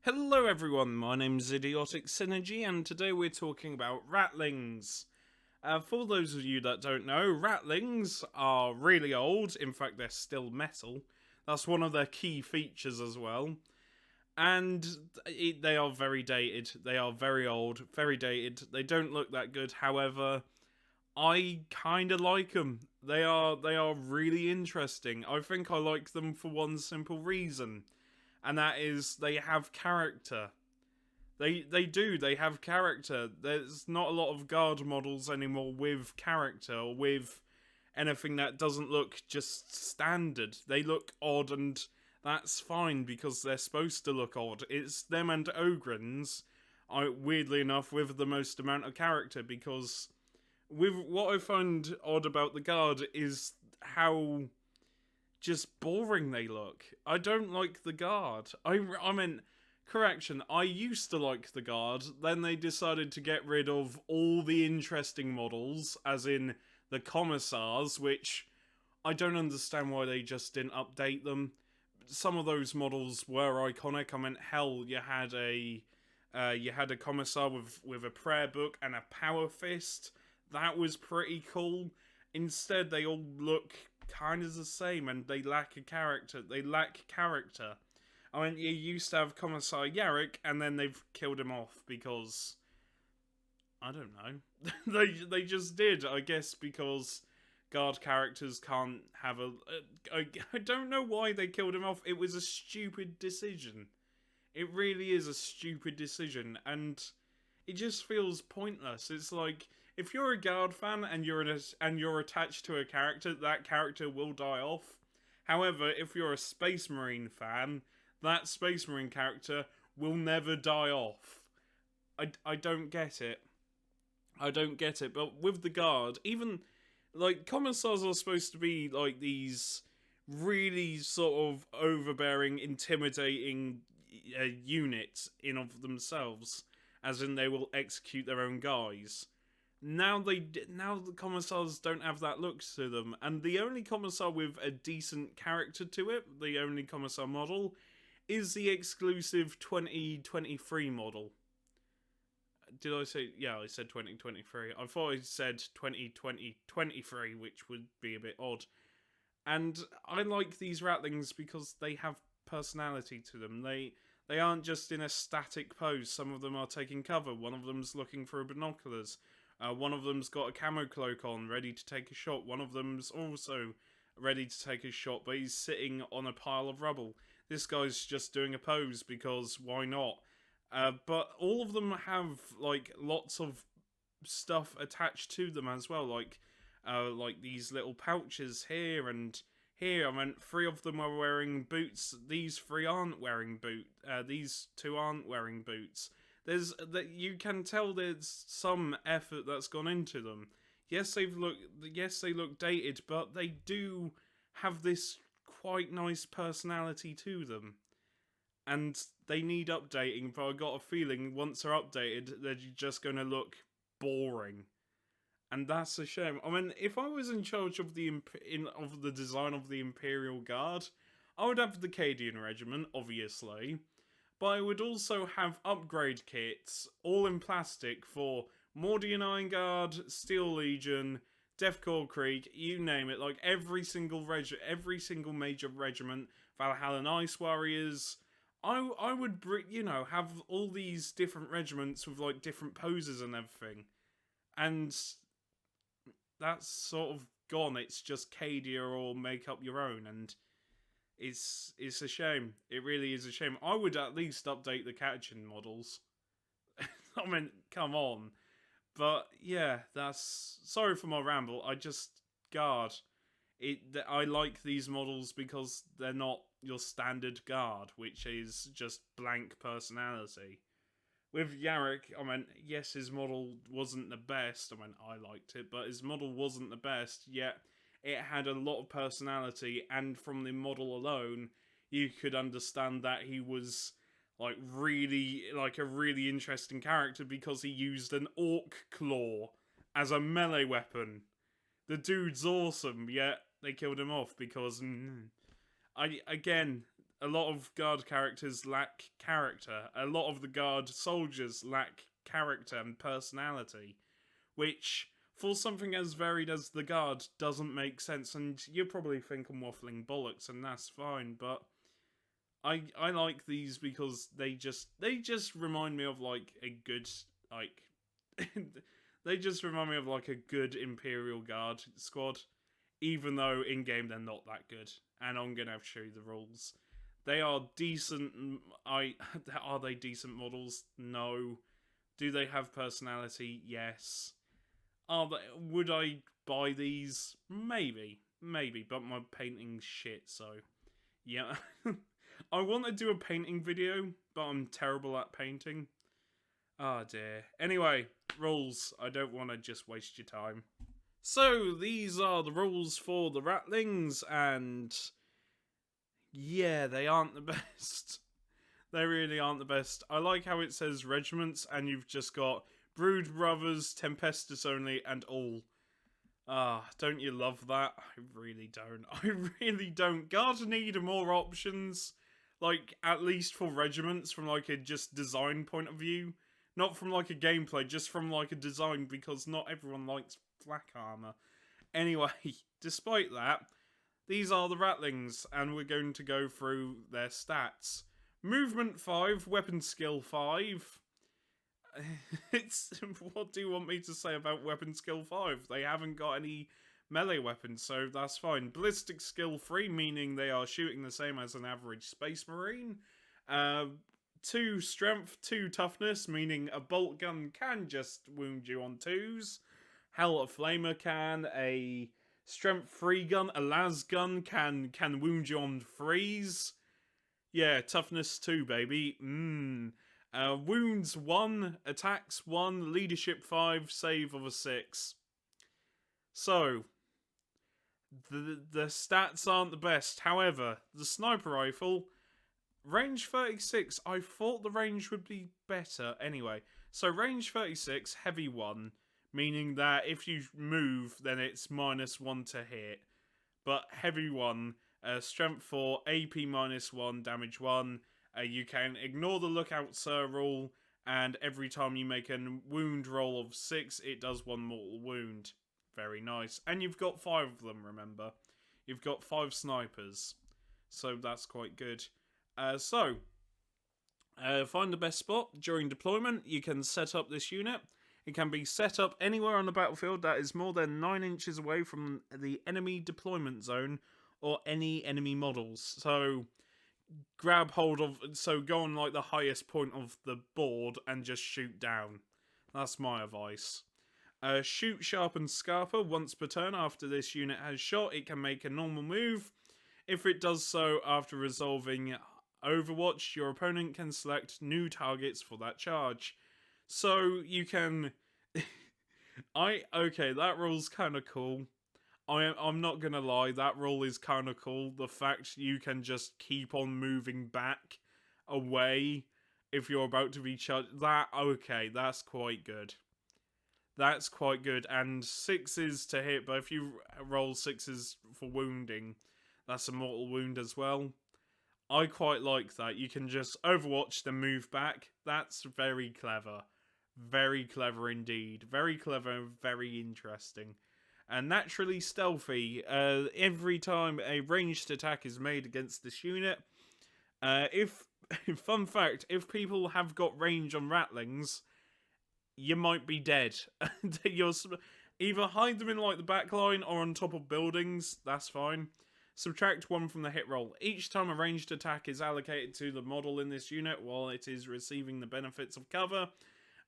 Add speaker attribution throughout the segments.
Speaker 1: Hello everyone, my name's Idiotic Synergy and today we're talking about Ratlings. For those of you that don't know, Ratlings are really old, in fact they're still metal. That's one of their key features as well. And they are very dated, they are very old, very dated, they don't look that good, however, I kinda like them. They are really interesting. I think I like them for one simple reason, and that is they have character. They have character. There's not a lot of guard models anymore with character or with anything that doesn't look just standard. They look odd and that's fine because they're supposed to look odd. It's them and Ogrins, weirdly enough, with the most amount of character because with what I find odd about the guard is how just boring they look. I don't like the guard. I mean, correction, I used to like the guard, then they decided to get rid of all the interesting models, as in the commissars, which I don't understand why they just didn't update them. Some of those models were iconic. I mean, hell, you had a commissar with a prayer book and a power fist. That was pretty cool. Instead, they all look kind of the same, and they lack a character. They lack character. I mean, you used to have Commissar Yarrick, and then they've killed him off because I don't know. they just did, I guess, because guard characters can't have a. I don't know why they killed him off. It was a stupid decision. It really is a stupid decision, and it just feels pointless. It's like if you're a guard fan and you're attached to a character, that character will die off. However, if you're a Space Marine fan, that Space Marine character will never die off. I don't get it. I don't get it. But with the guard, even like commissars are supposed to be like these really sort of overbearing, intimidating units in of themselves, as in they will execute their own guys. Now the commissars don't have that look to them, and the only commissar with a decent character to it, the only commissar model, is the exclusive 2023 model. Did I say? Yeah, I said 2023. I thought I said 2023, which would be a bit odd. And I like these Ratlings because they have personality to them. They aren't just in a static pose. Some of them are taking cover. One of them's looking for binoculars. One of them's got a camo cloak on, ready to take a shot. One of them's also ready to take a shot, but he's sitting on a pile of rubble. This guy's just doing a pose because why not? But all of them have like lots of stuff attached to them as well, like these little pouches here and here. I meant 3 of them are wearing boots. These 3 aren't wearing boots. These 2 aren't wearing boots. There's that you can tell there's some effort that's gone into them. Yes, they look dated, but they do have this quite nice personality to them. And they need updating, but I got a feeling once they're updated, they're just going to look boring. And that's a shame. I mean, if I was in charge of the design of the Imperial Guard, I would have the Cadian Regiment, obviously, but I would also have upgrade kits, all in plastic, for Mordian Iron Guard, Steel Legion, Deathcore Creek, you name it. Like every single major regiment, Valhallan Ice Warriors. I would, have all these different regiments with like different poses and everything, and that's sort of gone. It's just Cadia or make up your own, and it's a shame. It really is a shame. I would at least update the Catchin models. I mean, come on. But yeah, that's sorry for my ramble. I like these models because they're not your standard guard, which is just blank personality. With Yarrick, I mean, yes, his model wasn't the best. I mean, I liked it, but his model wasn't the best, yet it had a lot of personality, and from the model alone, you could understand that he was like a really interesting character because he used an orc claw as a melee weapon. The dude's awesome, yet they killed him off because again, a lot of guard characters lack character. A lot of the guard soldiers lack character and personality, which, for something as varied as the guard, doesn't make sense. And you probably think I'm waffling bollocks, and that's fine, but I like these because they just remind me of like a good like they just remind me of like a good Imperial Guard squad, even though in game they're not that good. And I'm gonna have to show you the rules. They are decent. Are they decent models? No. Do they have personality? Yes. Would I buy these? Maybe, but my painting's shit, so yeah. I want to do a painting video, but I'm terrible at painting. Oh dear. Anyway, rules. I don't want to just waste your time. So, these are the rules for the Ratlings, and yeah, they aren't the best. They really aren't the best. I like how it says regiments, and you've just got Brood Brothers, Tempestus only, and all. Don't you love that? I really don't. I really don't. Guards need more options. Like, at least for regiments, from like a just design point of view. Not from like a gameplay, just from like a design, because not everyone likes flak armor. Anyway, despite that, these are the Ratlings, and we're going to go through their stats. Movement 5, weapon skill 5. What do you want me to say about weapon skill 5? They haven't got any melee weapons, so that's fine. Ballistic skill 3, meaning they are shooting the same as an average space marine. 2 strength, 2 toughness, meaning a bolt gun can just wound you on 2s. Hell, a flamer can. A strength 3 gun, a las gun can wound you on 3s. Yeah, toughness 2, baby. Wounds 1, attacks 1, leadership 5, save of a 6. So, the stats aren't the best. However, the sniper rifle, range 36, I thought the range would be better. Anyway, so range 36, heavy 1, meaning that if you move, then it's -1 to hit. But heavy 1, strength 4, AP -1, damage 1. You can ignore the lookout sir rule, and every time you make a wound roll of 6, it does 1 mortal wound. Very nice. And you've got 5 of them, remember. You've got 5 snipers. So that's quite good. Find the best spot. During deployment, you can set up this unit. It can be set up anywhere on the battlefield that is more than 9 inches away from the enemy deployment zone or any enemy models. So grab hold of, so go on like the highest point of the board and just shoot down. That's my advice. Shoot, sharpen, scarper once per turn. After this unit has shot, it can make a normal move. If it does so after resolving Overwatch, your opponent can select new targets for that charge. So you can... Okay, that rule's kind of cool. I'm not gonna lie, that rule is kind of cool. The fact you can just keep on moving back away if you're about to be charged. Okay, that's quite good. That's quite good. And 6s to hit, but if you roll 6s for wounding, that's a mortal wound as well. I quite like that. You can just Overwatch then move back. That's very clever. Very clever indeed. Very clever and very interesting. And naturally stealthy. Every time a ranged attack is made against this unit, fun fact, if people have got range on Ratlings, you might be dead. You're either hide them in like the back line or on top of buildings. That's fine. Subtract 1 from the hit roll. Each time a ranged attack is allocated to the model in this unit while it is receiving the benefits of cover,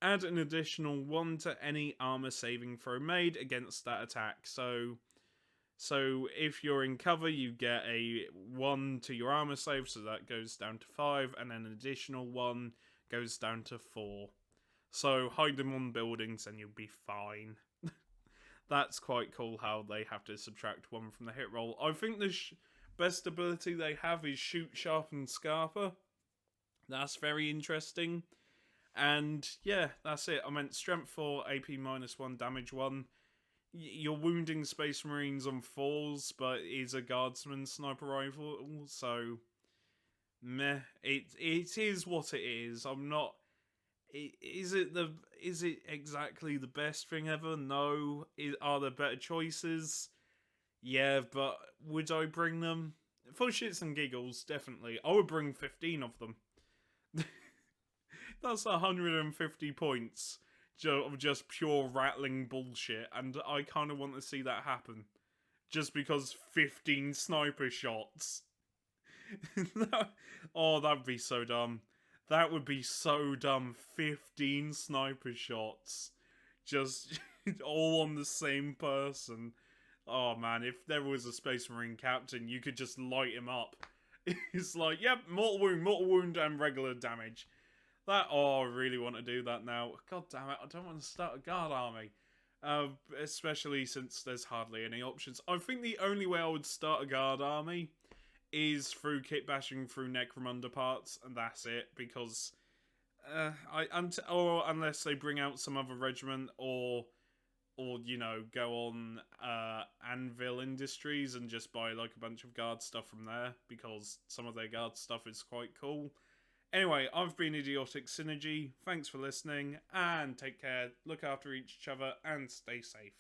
Speaker 1: add an additional 1 to any armor saving throw made against that attack. So if you're in cover, you get a 1 to your armor save, so that goes down to 5, and then an additional 1 goes down to 4. So hide them on buildings and you'll be fine. That's quite cool how they have to subtract 1 from the hit roll. I think the best ability they have is Shoot, Sharpen, Scarper. That's very interesting. And yeah, that's it. I meant strength 4, AP -1, damage 1. You're wounding Space Marines on 4s, but it is a guardsman sniper rifle, so meh. It is what it is. I'm not. Is it exactly the best thing ever? No. Are there better choices? Yeah, but would I bring them? For shits and giggles, definitely. I would bring 15 of them. That's 150 points of just pure rattling bullshit, and I kind of want to see that happen. Just because 15 sniper shots. Oh, that'd be so dumb. That would be so dumb. 15 sniper shots. Just all on the same person. Oh man, if there was a Space Marine captain, you could just light him up. It's like, yep, mortal wound, and regular damage. I really want to do that now. God damn it, I don't want to start a guard army. Especially since there's hardly any options. I think the only way I would start a guard army is through kit bashing through Necromunda parts, and that's it, because or unless they bring out some other regiment, or you know, go on Anvil Industries and just buy like a bunch of guard stuff from there, because some of their guard stuff is quite cool. Anyway, I've been Idiotic Synergy, thanks for listening, and take care, look after each other, and stay safe.